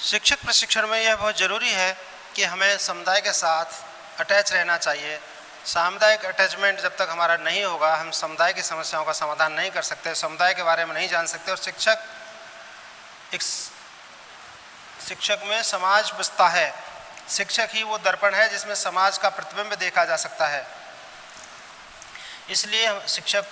शिक्षक प्रशिक्षण में यह बहुत ज़रूरी है कि हमें समुदाय के साथ अटैच रहना चाहिए। सामुदायिक अटैचमेंट जब तक हमारा नहीं होगा, हम समुदाय की समस्याओं का समाधान नहीं कर सकते, समुदाय के बारे में नहीं जान सकते। और शिक्षक में समाज बसता है। शिक्षक ही वो दर्पण है जिसमें समाज का प्रतिबिंब देखा जा सकता है। इसलिए शिक्षक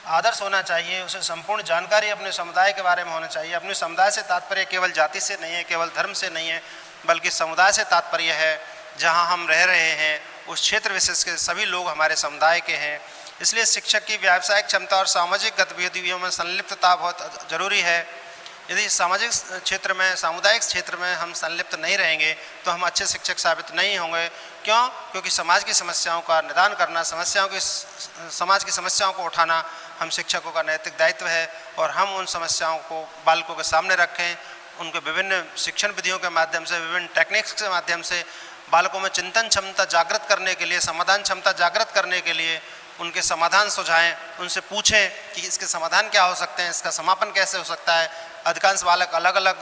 आदर्श होना चाहिए, उसे संपूर्ण जानकारी अपने समुदाय के बारे में होना चाहिए। अपने समुदाय से तात्पर्य केवल जाति से नहीं है, केवल धर्म से नहीं है, बल्कि समुदाय से तात्पर्य है जहां हम रह रहे हैं, उस क्षेत्र विशेष के सभी लोग हमारे समुदाय के हैं। इसलिए शिक्षक की व्यावसायिक क्षमता और सामाजिक गतिविधियों में संलिप्तता बहुत ज़रूरी है। यदि सामाजिक क्षेत्र में, सामुदायिक क्षेत्र में हम संलिप्त नहीं रहेंगे तो हम अच्छे शिक्षक साबित नहीं होंगे। क्यों? क्योंकि समाज की समस्याओं का निदान करना, समाज की समस्याओं को उठाना हम शिक्षकों का नैतिक दायित्व है। और हम उन समस्याओं को बालकों के सामने रखें, उनके विभिन्न शिक्षण विधियों के माध्यम से, विभिन्न टेक्निक्स के माध्यम से बालकों में चिंतन क्षमता जागृत करने के लिए, समाधान क्षमता जागृत करने के लिए उनके समाधान सुझाएं, उनसे पूछें कि इसके समाधान क्या हो सकते हैं, इसका समापन कैसे हो सकता है। अधिकांश बालक अलग अलग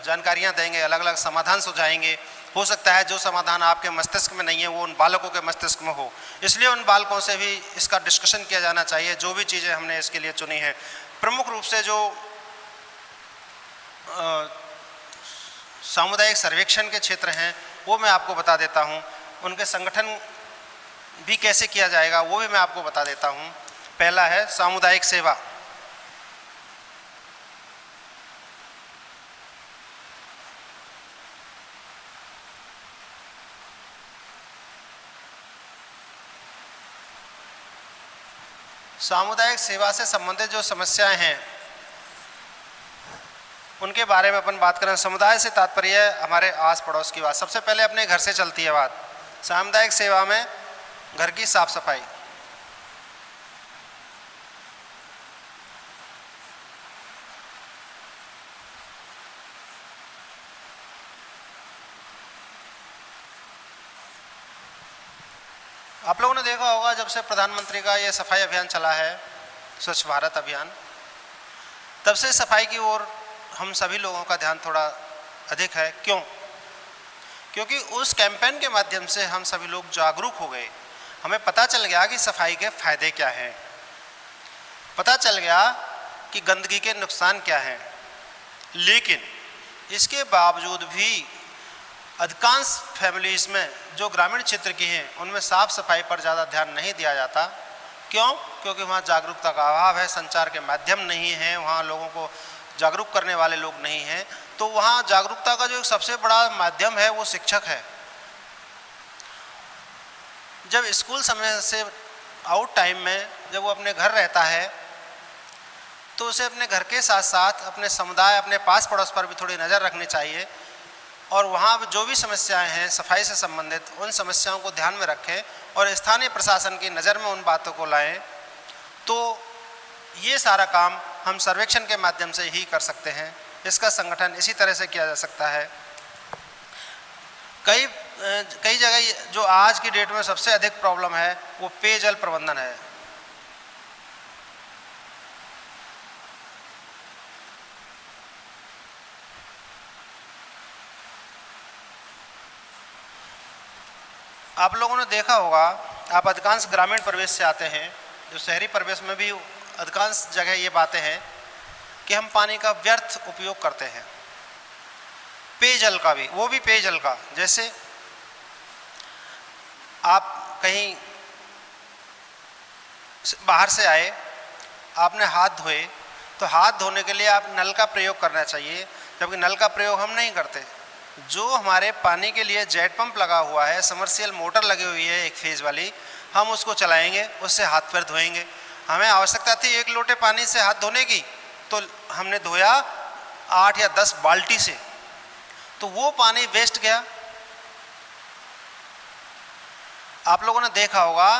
जानकारियां देंगे, अलग अलग समाधान सुझाएंगे। हो सकता है जो समाधान आपके मस्तिष्क में नहीं है वो उन बालकों के मस्तिष्क में हो। इसलिए उन बालकों से भी इसका डिस्कशन किया जाना चाहिए, जो भी चीज़ें हमने इसके लिए चुनी है। प्रमुख रूप से जो सामुदायिक सर्वेक्षण के क्षेत्र हैं वो मैं आपको बता देता हूँ। उनके संगठन भी कैसे किया जाएगा वो भी मैं आपको बता देता हूँ। पहला है सामुदायिक सेवा। सामुदायिक सेवा से संबंधित जो समस्याएं हैं उनके बारे में अपन बात करें। समुदाय से तात्पर्य हमारे आस पड़ोस की बात। सबसे पहले अपने घर से चलती है बात। सामुदायिक सेवा में घर की साफ सफाई, आप लोगों ने देखा होगा जब से प्रधानमंत्री का ये सफाई अभियान चला है, स्वच्छ भारत अभियान, तब से सफाई की ओर हम सभी लोगों का ध्यान थोड़ा अधिक है। क्यों? क्योंकि उस कैंपेन के माध्यम से हम सभी लोग जागरूक हो गए। हमें पता चल गया कि सफाई के फायदे क्या हैं, पता चल गया कि गंदगी के नुकसान क्या हैं। लेकिन इसके बावजूद भी अधिकांश फैमिलीज़ में जो ग्रामीण क्षेत्र की हैं उनमें साफ़ सफाई पर ज़्यादा ध्यान नहीं दिया जाता। क्यों? क्योंकि वहाँ जागरूकता का अभाव है, संचार के माध्यम नहीं है, वहाँ लोगों को जागरूक करने वाले लोग नहीं हैं। तो वहाँ जागरूकता का जो सबसे बड़ा माध्यम है वो शिक्षक है। जब स्कूल समय से आउट टाइम में जब वो अपने घर रहता है तो उसे अपने घर के साथ साथ अपने समुदाय, अपने पास पड़ोस पर भी थोड़ी नज़र रखनी चाहिए। और वहाँ जो भी समस्याएं हैं सफाई से संबंधित, उन समस्याओं को ध्यान में रखें और स्थानीय प्रशासन की नज़र में उन बातों को लाएं। तो ये सारा काम हम सर्वेक्षण के माध्यम से ही कर सकते हैं। इसका संगठन इसी तरह से किया जा सकता है। कई जगह जो आज की डेट में सबसे अधिक प्रॉब्लम है वो पेयजल प्रबंधन है। आप लोगों ने देखा होगा, आप अधिकांश ग्रामीण परिवेश से आते हैं, जो शहरी परिवेश में भी अधिकांश जगह ये बातें हैं कि हम पानी का व्यर्थ उपयोग करते हैं। पेयजल का भी, वो भी पेयजल का, जैसे आप कहीं बाहर से आए, आपने हाथ धोए, तो हाथ धोने के लिए आप नल का प्रयोग करना चाहिए, जबकि नल का प्रयोग हम नहीं करते। जो हमारे पानी के लिए जेट पंप लगा हुआ है, समरसियल मोटर लगी हुई है एक फेज वाली, हम उसको चलाएंगे, उससे हाथ पैर धोएंगे। हमें आवश्यकता थी 1 लोटे पानी से हाथ धोने की, तो हमने धोया 8 या 10 बाल्टी से, तो वो पानी वेस्ट गया। आप लोगों ने देखा होगा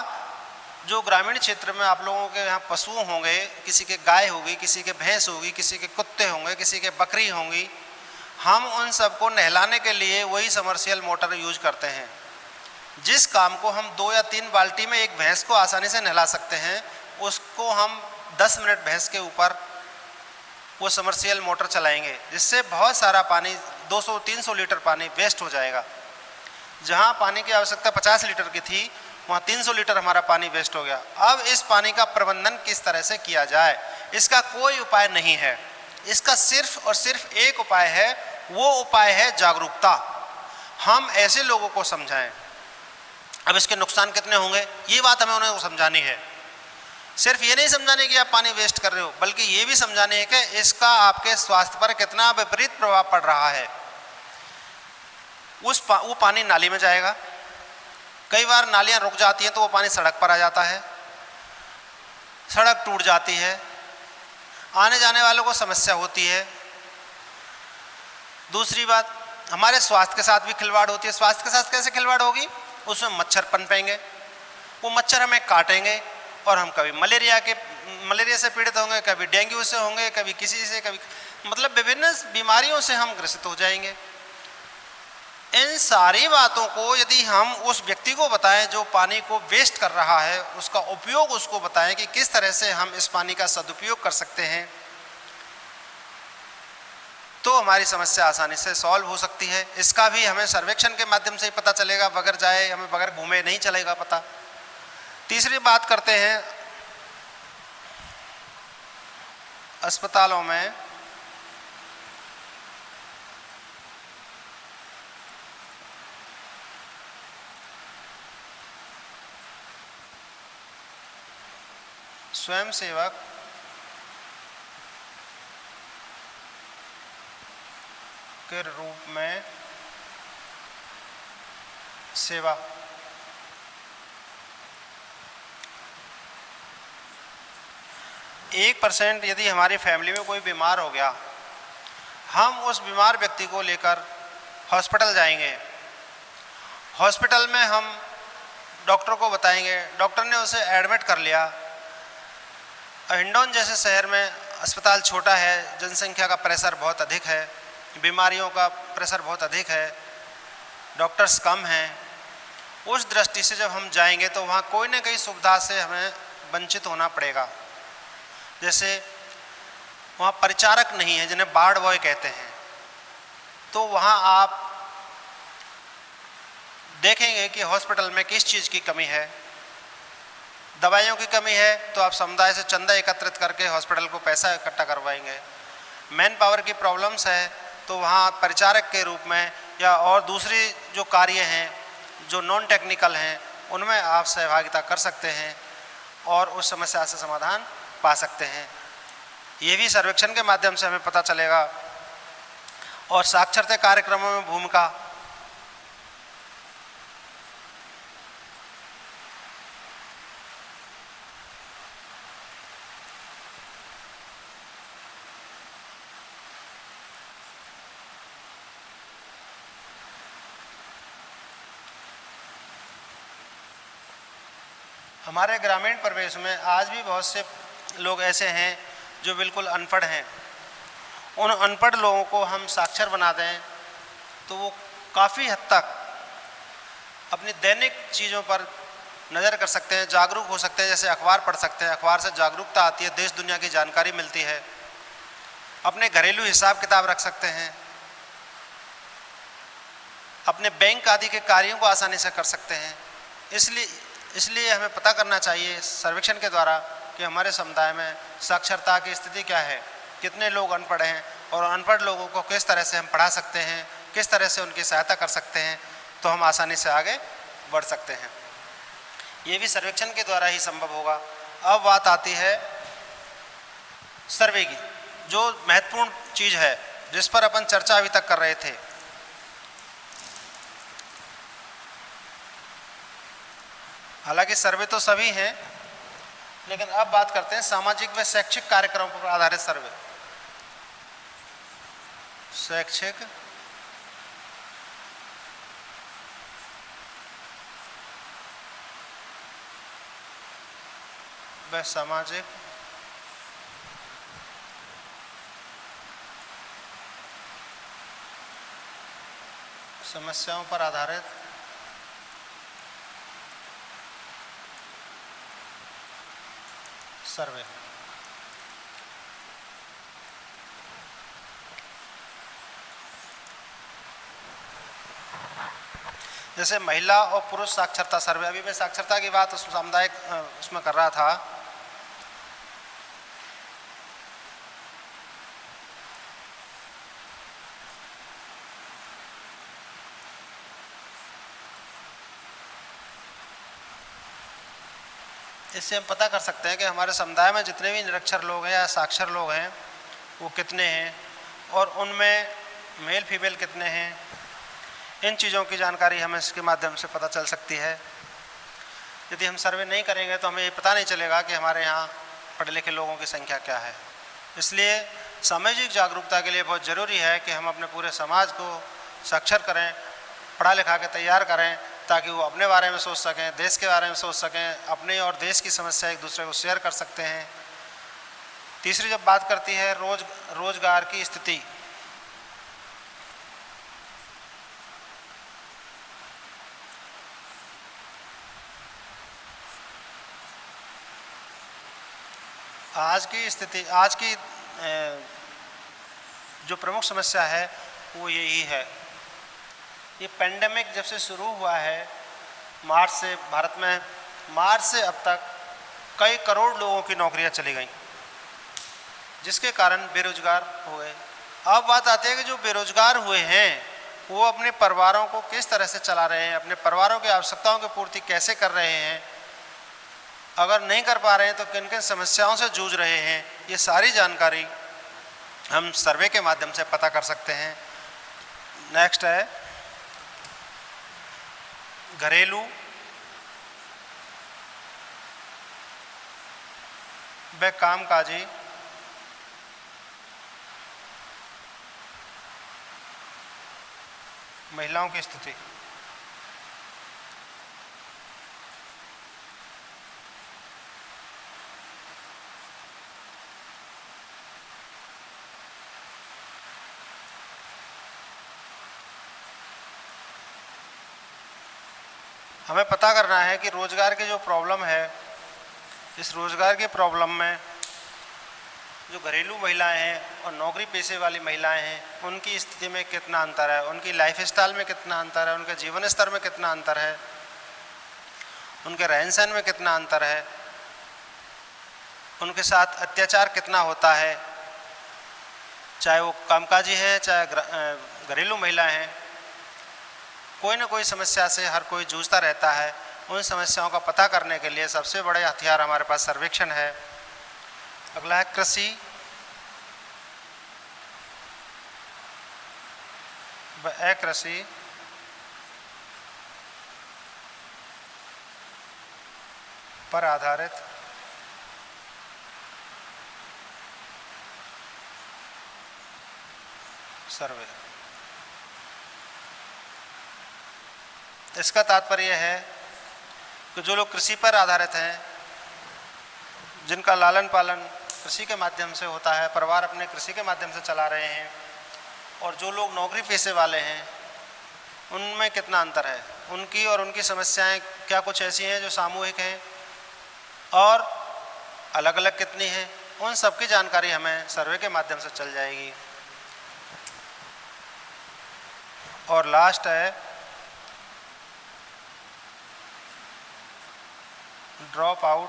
जो ग्रामीण क्षेत्र में आप लोगों के यहाँ पशु होंगे, किसी के गाय होगी, किसी के भैंस होगी, किसी के कुत्ते होंगे, किसी के बकरी होंगी, हम उन सबको नहलाने के लिए वही समरसियल मोटर यूज करते हैं। जिस काम को हम 2 या 3 बाल्टी में एक भैंस को आसानी से नहला सकते हैं, उसको हम 10 मिनट भैंस के ऊपर वो समरसियल मोटर चलाएंगे, जिससे बहुत सारा पानी 200-300 लीटर पानी वेस्ट हो जाएगा। जहाँ पानी की आवश्यकता 50 लीटर की थी वहाँ 300 लीटर हमारा पानी वेस्ट हो गया। अब इस पानी का प्रबंधन किस तरह से किया जाए, इसका कोई उपाय नहीं है। इसका सिर्फ और सिर्फ एक उपाय है, वो उपाय है जागरूकता। हम ऐसे लोगों को समझाएं। अब इसके नुकसान कितने होंगे ये बात हमें उन्हें समझानी है। सिर्फ ये नहीं समझाने कि आप पानी वेस्ट कर रहे हो, बल्कि ये भी समझाने है कि इसका आपके स्वास्थ्य पर कितना विपरीत प्रभाव पड़ रहा है। वो पानी नाली में जाएगा, कई बार नालियाँ रुक जाती हैं तो वो पानी सड़क पर आ जाता है, सड़क टूट जाती है, आने जाने वालों को समस्या होती है। दूसरी बात, हमारे स्वास्थ्य के साथ भी खिलवाड़ होती है। स्वास्थ्य के साथ कैसे खिलवाड़ होगी? उसमें मच्छर पनपेंगे, वो मच्छर हमें काटेंगे और हम कभी मलेरिया से पीड़ित होंगे, कभी डेंगू से होंगे, कभी किसी से, कभी मतलब विभिन्न बीमारियों से हम ग्रसित हो जाएंगे। इन सारी बातों को यदि हम उस व्यक्ति को बताएं जो पानी को वेस्ट कर रहा है, उसका उपयोग उसको बताएं कि किस तरह से हम इस पानी का सदुपयोग कर सकते हैं, तो हमारी समस्या आसानी से सॉल्व हो सकती है। इसका भी हमें सर्वेक्षण के माध्यम से ही पता चलेगा, बगैर जाए हमें बगैर घूमे नहीं चलेगा पता। तीसरी बात करते हैं अस्पतालों में स्वयंसेवक के रूप में सेवा। एक % यदि हमारी फैमिली में कोई बीमार हो गया, हम उस बीमार व्यक्ति को लेकर हॉस्पिटल जाएंगे। हॉस्पिटल में हम डॉक्टर को बताएंगे, डॉक्टर ने उसे एडमिट कर लिया। हिंडौन जैसे शहर में अस्पताल छोटा है, जनसंख्या का प्रेशर बहुत अधिक है, बीमारियों का प्रेशर बहुत अधिक है, डॉक्टर्स कम हैं। उस दृष्टि से जब हम जाएंगे तो वहाँ कोई न कोई सुविधा से हमें वंचित होना पड़ेगा। जैसे वहाँ परिचारक नहीं है, जिन्हें वार्ड बॉय कहते हैं, तो वहाँ आप देखेंगे कि हॉस्पिटल में किस चीज़ की कमी है। दवाइयों की कमी है तो आप समुदाय से चंदा एकत्रित करके हॉस्पिटल को पैसा इकट्ठा करवाएंगे। मैन पावर की प्रॉब्लम्स है तो वहाँ परिचारक के रूप में या और दूसरी जो कार्य हैं जो नॉन टेक्निकल हैं उनमें आप सहभागिता कर सकते हैं और उस समस्या से समाधान पा सकते हैं। ये भी सर्वेक्षण के माध्यम से हमें पता चलेगा। और साक्षरता कार्यक्रमों में भूमिका, हमारे ग्रामीण परिवेश में आज भी बहुत से लोग ऐसे हैं जो बिल्कुल अनपढ़ हैं। उन अनपढ़ लोगों को हम साक्षर बना दें तो वो काफ़ी हद तक अपनी दैनिक चीज़ों पर नज़र कर सकते हैं, जागरूक हो सकते हैं। जैसे अखबार पढ़ सकते हैं, अखबार से जागरूकता आती है, देश दुनिया की जानकारी मिलती है। अपने घरेलू हिसाब किताब रख सकते हैं, अपने बैंक आदि के कार्यों को आसानी से कर सकते हैं। इसलिए हमें पता करना चाहिए सर्वेक्षण के द्वारा कि हमारे समुदाय में साक्षरता की स्थिति क्या है, कितने लोग अनपढ़ हैं और अनपढ़ लोगों को किस तरह से हम पढ़ा सकते हैं, किस तरह से उनकी सहायता कर सकते हैं, तो हम आसानी से आगे बढ़ सकते हैं। ये भी सर्वेक्षण के द्वारा ही संभव होगा। अब बात आती है सर्वे की, जो महत्वपूर्ण चीज़ है जिस पर अपन चर्चा अभी तक कर रहे थे। हालांकि सर्वे तो सभी हैं, लेकिन अब बात करते हैं सामाजिक व शैक्षिक कार्यक्रमों पर आधारित सर्वे। शैक्षिक व सामाजिक समस्याओं पर आधारित सर्वे। जैसे महिला और पुरुष साक्षरता सर्वे, अभी मैं साक्षरता की बात उस सामुदायिक उसमें कर रहा था। इससे हम पता कर सकते हैं कि हमारे समुदाय में जितने भी निरक्षर लोग हैं या साक्षर लोग हैं वो कितने हैं और उनमें मेल फीमेल कितने हैं। इन चीज़ों की जानकारी हमें इसके माध्यम से पता चल सकती है। यदि हम सर्वे नहीं करेंगे तो हमें ये पता नहीं चलेगा कि हमारे यहाँ पढ़े लिखे लोगों की संख्या क्या है। इसलिए सामाजिक जागरूकता के लिए बहुत ज़रूरी है कि हम अपने पूरे समाज को साक्षर करें, पढ़ा लिखा के तैयार करें, ताकि वो अपने बारे में सोच सकें, देश के बारे में सोच सकें, अपने और देश की समस्या एक दूसरे को शेयर कर सकते हैं। तीसरी जब बात करती है रोजगार की स्थिति, आज की जो प्रमुख समस्या है वो यही है। ये पेंडेमिक जब से शुरू हुआ है मार्च से, भारत में मार्च से अब तक कई करोड़ लोगों की नौकरियां चली गई, जिसके कारण बेरोजगार हुए। अब बात आती है कि जो बेरोजगार हुए हैं वो अपने परिवारों को किस तरह से चला रहे हैं, अपने परिवारों की आवश्यकताओं की पूर्ति कैसे कर रहे हैं, अगर नहीं कर पा रहे हैं तो किन किन समस्याओं से जूझ रहे हैं, ये सारी जानकारी हम सर्वे के माध्यम से पता कर सकते हैं। नेक्स्ट है घरेलू व कामकाजी महिलाओं की स्थिति। हमें पता करना है कि रोजगार की जो प्रॉब्लम है, इस रोजगार के प्रॉब्लम में जो घरेलू महिलाएं हैं और नौकरी पेशे वाली महिलाएं हैं उनकी स्थिति में कितना अंतर है, उनकी लाइफ स्टाइल में कितना अंतर है, उनके जीवन स्तर में कितना अंतर है, उनके रहन सहन में कितना अंतर है, उनके साथ अत्याचार कितना होता है, चाहे वो कामकाजी है चाहे घरेलू महिलाएं हैं। कोई ना कोई समस्या से हर कोई जूझता रहता है। उन समस्याओं का पता करने के लिए सबसे बड़े हथियार हमारे पास सर्वेक्षण है। अगला है कृषि व अकृषि पर आधारित सर्वे। इसका तात्पर्य है कि जो लोग कृषि पर आधारित हैं, जिनका लालन पालन कृषि के माध्यम से होता है, परिवार अपने कृषि के माध्यम से चला रहे हैं, और जो लोग नौकरी पेशे वाले हैं उनमें कितना अंतर है, उनकी और उनकी समस्याएं क्या कुछ ऐसी हैं जो सामूहिक हैं और अलग अलग कितनी हैं, उन सब की जानकारी हमें सर्वे के माध्यम से चल जाएगी। और लास्ट है ड्रॉप आउट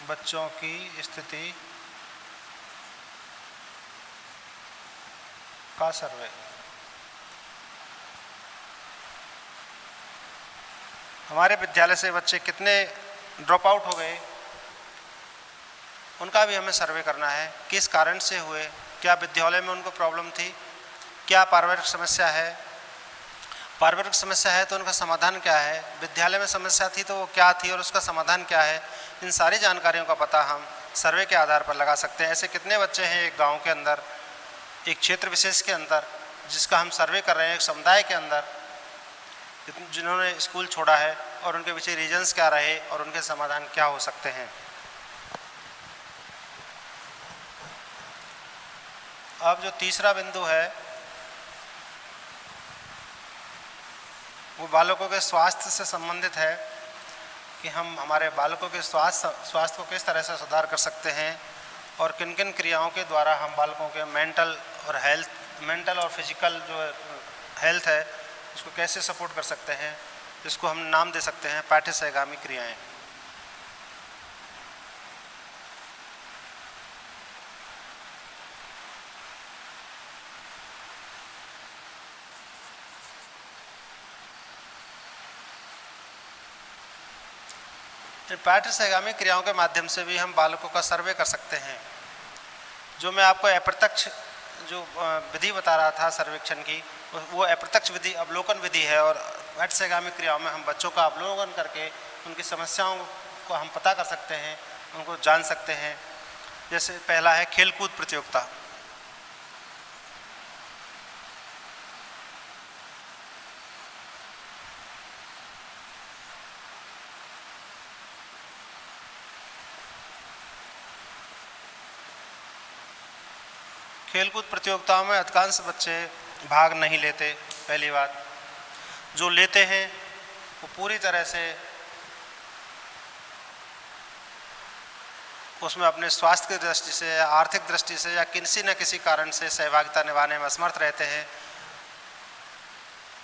बच्चों की स्थिति का सर्वे। हमारे विद्यालय से बच्चे कितने ड्रॉप आउट हो गए उनका भी हमें सर्वे करना है। किस कारण से हुए, क्या विद्यालय में उनको प्रॉब्लम थी, क्या पारिवारिक समस्या है, पारिवारिक समस्या है तो उनका समाधान क्या है, विद्यालय में समस्या थी तो वो क्या थी और उसका समाधान क्या है। इन सारी जानकारियों का पता हम सर्वे के आधार पर लगा सकते हैं। ऐसे कितने बच्चे हैं एक गांव के अंदर, एक क्षेत्र विशेष के अंदर, जिसका हम सर्वे कर रहे हैं, एक समुदाय के अंदर जिन्होंने स्कूल छोड़ा है और उनके पीछे रीजन्स क्या रहे और उनके समाधान क्या हो सकते हैं। अब जो तीसरा बिंदु है वो बालकों के स्वास्थ्य से संबंधित है कि हम हमारे बालकों के स्वास्थ्य को किस तरह से सुधार कर सकते हैं और किन किन क्रियाओं के द्वारा हम बालकों के मेंटल और फिजिकल जो हेल्थ है उसको कैसे सपोर्ट कर सकते हैं, इसको हम नाम दे सकते हैं पाठ्य सहगामी क्रियाएं। पाठ्य सहगामी क्रियाओं के माध्यम से भी हम बालकों का सर्वे कर सकते हैं। जो मैं आपको अप्रत्यक्ष जो विधि बता रहा था सर्वेक्षण की, वो अप्रत्यक्ष विधि अवलोकन विधि है। और पाठ्य सहगामी क्रियाओं में हम बच्चों का अवलोकन करके उनकी समस्याओं को हम पता कर सकते हैं, उनको जान सकते हैं। जैसे पहला है खेलकूद प्रतियोगिता। खेलकूद प्रतियोगिताओं में अधिकांश बच्चे भाग नहीं लेते। पहली बात, जो लेते हैं वो पूरी तरह से उसमें अपने स्वास्थ्य की दृष्टि से या आर्थिक दृष्टि से या किसी न किसी कारण से सहभागिता निभाने में असमर्थ रहते हैं।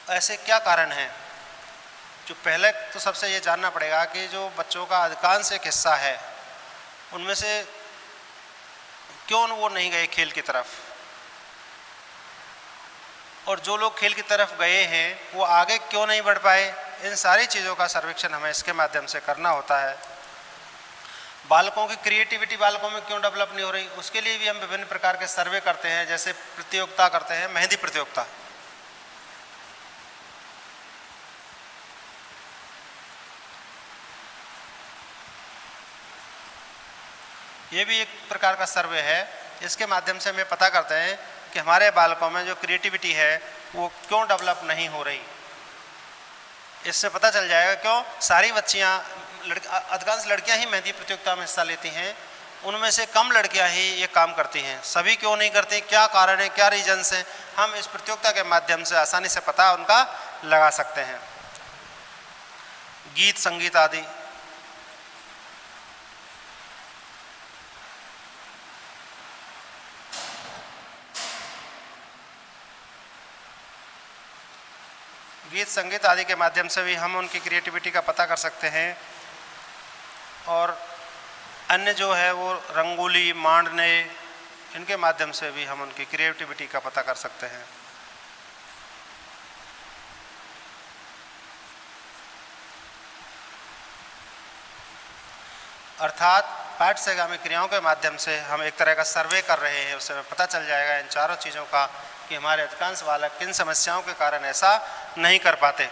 ऐसे क्या कारण हैं? जो पहले तो सबसे ये जानना पड़ेगा कि जो बच्चों का अधिकांश एक हिस्सा है उनमें से क्यों वो नहीं गए खेल की तरफ, और जो लोग खेल की तरफ गए हैं वो आगे क्यों नहीं बढ़ पाए। इन सारी चीज़ों का सर्वेक्षण हमें इसके माध्यम से करना होता है। बालकों की क्रिएटिविटी बालकों में क्यों डेवलप नहीं हो रही, उसके लिए भी हम विभिन्न प्रकार के सर्वे करते हैं। जैसे प्रतियोगिता करते हैं, मेहंदी प्रतियोगिता। ये भी एक प्रकार का सर्वे है। इसके माध्यम से हमें पता करते हैं कि हमारे बालकों में जो क्रिएटिविटी है वो क्यों डेवलप नहीं हो रही। इससे पता चल जाएगा क्यों सारी बच्चियां, अधिकांश लड़कियां ही मेहंदी प्रतियोगिता में हिस्सा लेती हैं, उनमें से कम लड़कियां ही ये काम करती हैं। सभी क्यों नहीं करती, क्या कारण है, क्या रीजन्स हैं, हम इस प्रतियोगिता के माध्यम से आसानी से पता उनका लगा सकते हैं। गीत संगीत आदि। गीत संगीत आदि के माध्यम से भी हम उनकी क्रिएटिविटी का पता कर सकते हैं। और अन्य जो है वो रंगोली, मांडने, इनके माध्यम से भी हम उनकी क्रिएटिविटी का पता कर सकते हैं। अर्थात पाठ्य सहगामी क्रियाओं के माध्यम से हम एक तरह का सर्वे कर रहे हैं। उससे पता चल जाएगा इन चारों चीज़ों का कि हमारे अधिकांश बालक किन समस्याओं के कारण ऐसा नहीं कर पाते।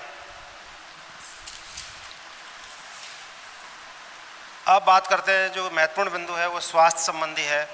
अब बात करते हैं, जो महत्वपूर्ण बिंदु है वो स्वास्थ्य संबंधी है।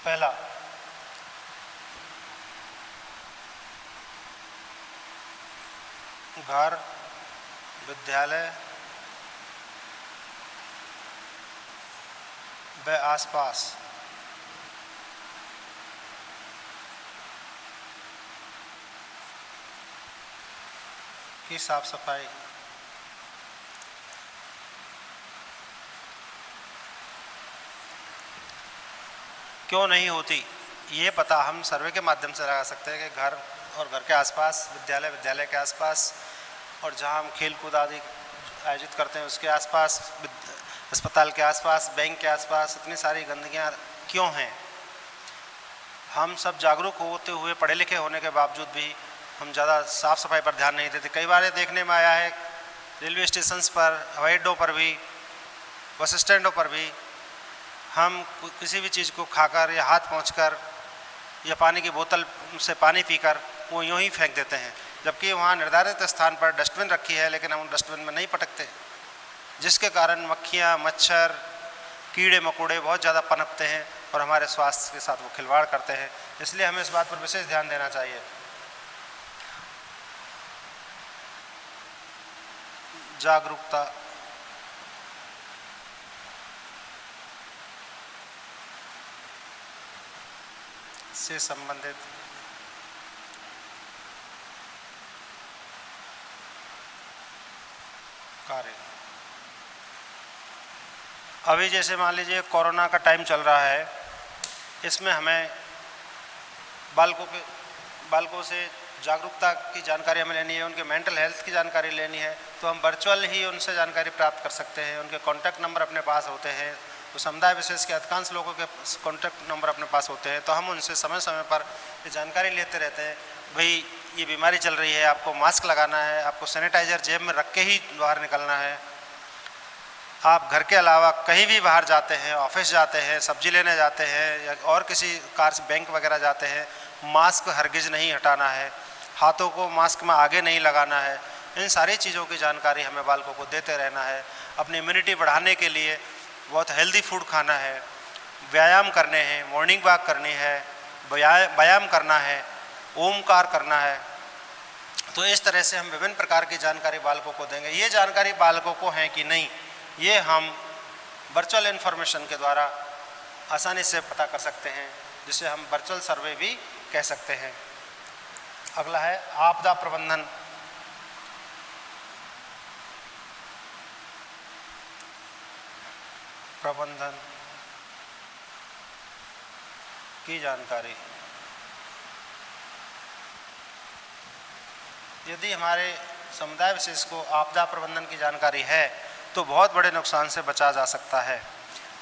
पहला, घर, विद्यालय व आसपास की साफ सफाई। क्यों नहीं होती, ये पता हम सर्वे के माध्यम से लगा सकते हैं कि घर और घर के आसपास, विद्यालय के आसपास, और जहां हम खेल कूद आदि आयोजित करते हैं उसके आसपास, अस्पताल के आसपास, बैंक के आसपास इतनी सारी गंदगियां क्यों हैं। हम सब जागरूक होते हुए, पढ़े लिखे होने के बावजूद भी हम ज़्यादा साफ़ सफाई पर ध्यान नहीं देते। कई बार ये देखने में आया है रेलवे स्टेशन पर, हवाई अड्डों पर भी, बस स्टैंडों पर भी हम किसी भी चीज़ को खाकर या हाथ पहुँचकर या पानी की बोतल से पानी पीकर वो यूँ ही फेंक देते हैं, जबकि वहाँ निर्धारित स्थान पर डस्टबिन रखी है, लेकिन हम डस्टबिन में नहीं पटकते, जिसके कारण मक्खियाँ, मच्छर, कीड़े मकोड़े बहुत ज़्यादा पनपते हैं और हमारे स्वास्थ्य के साथ वो खिलवाड़ करते हैं। इसलिए हमें इस बात पर विशेष ध्यान देना चाहिए। जागरूकता से संबंधित कार्य, अभी जैसे मान लीजिए कोरोना का टाइम चल रहा है, इसमें हमें बालकों से जागरूकता की जानकारी हमें लेनी है, उनके मेंटल हेल्थ की जानकारी लेनी है, तो हम वर्चुअल ही उनसे जानकारी प्राप्त कर सकते हैं। उनके कॉन्टैक्ट नंबर अपने पास होते हैं, तो समुदाय विशेष के अधिकांश लोगों के कॉन्टैक्ट नंबर अपने पास होते हैं, तो हम उनसे समय समय पर ये जानकारी लेते रहते हैं। भाई ये बीमारी चल रही है, आपको मास्क लगाना है, आपको सैनिटाइज़र जेब में रख के ही बाहर निकलना है, आप घर के अलावा कहीं भी बाहर जाते हैं, ऑफिस जाते हैं, सब्जी लेने जाते हैं या और किसी कार से बैंक वगैरह जाते हैं, मास्क हरगिज़ नहीं हटाना है, हाथों को मास्क में आगे नहीं लगाना है। इन सारी चीज़ों की जानकारी हमें बालकों को देते रहना है। अपनी इम्यूनिटी बढ़ाने के लिए बहुत हेल्दी फूड खाना है, व्यायाम करने हैं, मॉर्निंग वॉक करनी है, व्यायाम करना है, ओमकार करना है। तो इस तरह से हम विभिन्न प्रकार की जानकारी बालकों को देंगे। ये जानकारी बालकों को है कि नहीं, ये हम वर्चुअल इन्फॉर्मेशन के द्वारा आसानी से पता कर सकते हैं, जिसे हम वर्चुअल सर्वे भी कह सकते हैं। अगला है आपदा प्रबंधन। की जानकारी, यदि हमारे समुदाय विशेष को आपदा प्रबंधन की जानकारी है तो बहुत बड़े नुकसान से बचा जा सकता है।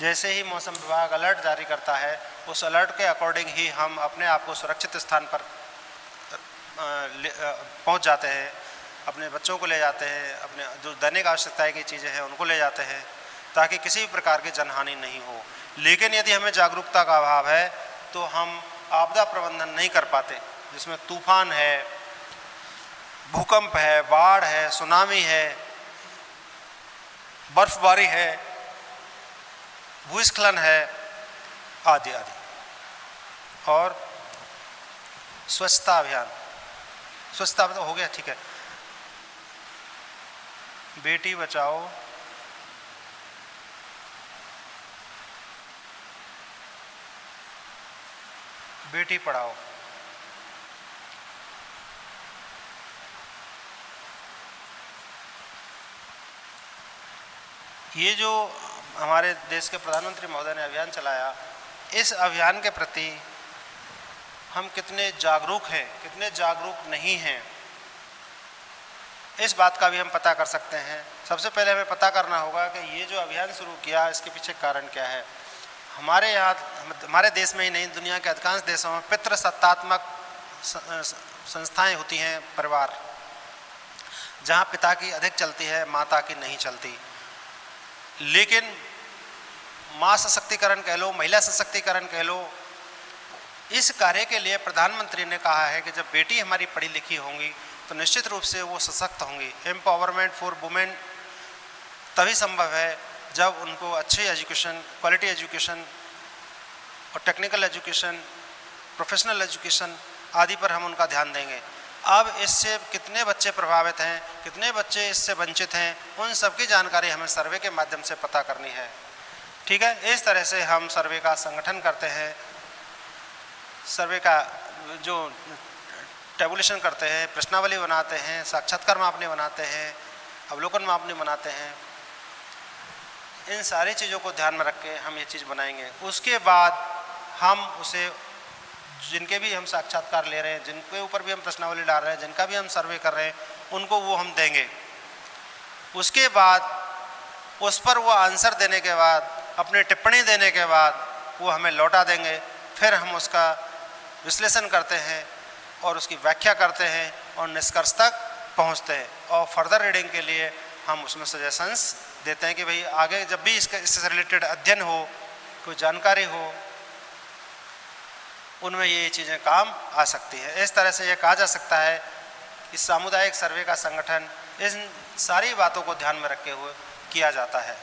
जैसे ही मौसम विभाग अलर्ट जारी करता है, उस अलर्ट के अकॉर्डिंग ही हम अपने आप को सुरक्षित स्थान पर पहुंच जाते हैं, अपने बच्चों को ले जाते हैं, अपने जो दैनिक आवश्यकता की चीज़ें हैं उनको ले जाते हैं, ताकि किसी भी प्रकार की जनहानि नहीं हो। लेकिन यदि हमें जागरूकता का अभाव है तो हम आपदा प्रबंधन नहीं कर पाते, जिसमें तूफान है, भूकंप है, बाढ़ है, सुनामी है, बर्फबारी है, भूस्खलन है, आदि आदि। और स्वच्छता अभियान, स्वच्छता तो हो गया, ठीक है। बेटी बचाओ बेटी पढ़ाओ, ये जो हमारे देश के प्रधानमंत्री महोदय ने अभियान चलाया, इस अभियान के प्रति हम कितने जागरूक हैं, कितने जागरूक नहीं हैं, इस बात का भी हम पता कर सकते हैं। सबसे पहले हमें पता करना होगा कि ये जो अभियान शुरू किया, इसके पीछे कारण क्या है। हमारे यहाँ, हमारे देश में ही नहीं, दुनिया के अधिकांश देशों में पितृसत्तात्मक संस्थाएं होती हैं, परिवार, जहाँ पिता की अधिक चलती है, माता की नहीं चलती। लेकिन माँ सशक्तिकरण कह लो, महिला सशक्तिकरण कह लो, इस कार्य के लिए प्रधानमंत्री ने कहा है कि जब बेटी हमारी पढ़ी लिखी होंगी तो निश्चित रूप से वो सशक्त होंगी। एम्पावरमेंट फॉर वुमेन तभी संभव है जब उनको अच्छी एजुकेशन, क्वालिटी एजुकेशन और टेक्निकल एजुकेशन, प्रोफेशनल एजुकेशन आदि पर हम उनका ध्यान देंगे। अब इससे कितने बच्चे प्रभावित हैं, कितने बच्चे इससे वंचित हैं, उन सब की जानकारी हमें सर्वे के माध्यम से पता करनी है। ठीक है, इस तरह से हम सर्वे का संगठन करते हैं, सर्वे का जो टेबुलेशन करते हैं, प्रश्नावली बनाते हैं, साक्षात्कार मापनी बनाते हैं, अवलोकन मापनी बनाते हैं। इन सारी चीज़ों को ध्यान में रख के हम ये चीज़ बनाएंगे। उसके बाद हम उसे, जिनके भी हम साक्षात्कार ले रहे हैं, जिनके ऊपर भी हम प्रश्नावली डाल रहे हैं, जिनका भी हम सर्वे कर रहे हैं, उनको वो हम देंगे। उसके बाद उस पर वो आंसर देने के बाद, अपनी टिप्पणी देने के बाद वो हमें लौटा देंगे। फिर हम उसका विश्लेषण करते हैं और उसकी व्याख्या करते हैं और निष्कर्ष तक पहुंचते हैं। और फर्दर रीडिंग के लिए हम उसमें सजेशंस देते हैं कि भाई आगे जब भी इससे रिलेटेड अध्ययन हो, कोई जानकारी हो, उनमें ये चीज़ें काम आ सकती हैं। इस तरह से ये कहा जा सकता है कि सामुदायिक सर्वे का संगठन इन सारी बातों को ध्यान में रखे हुए किया जाता है।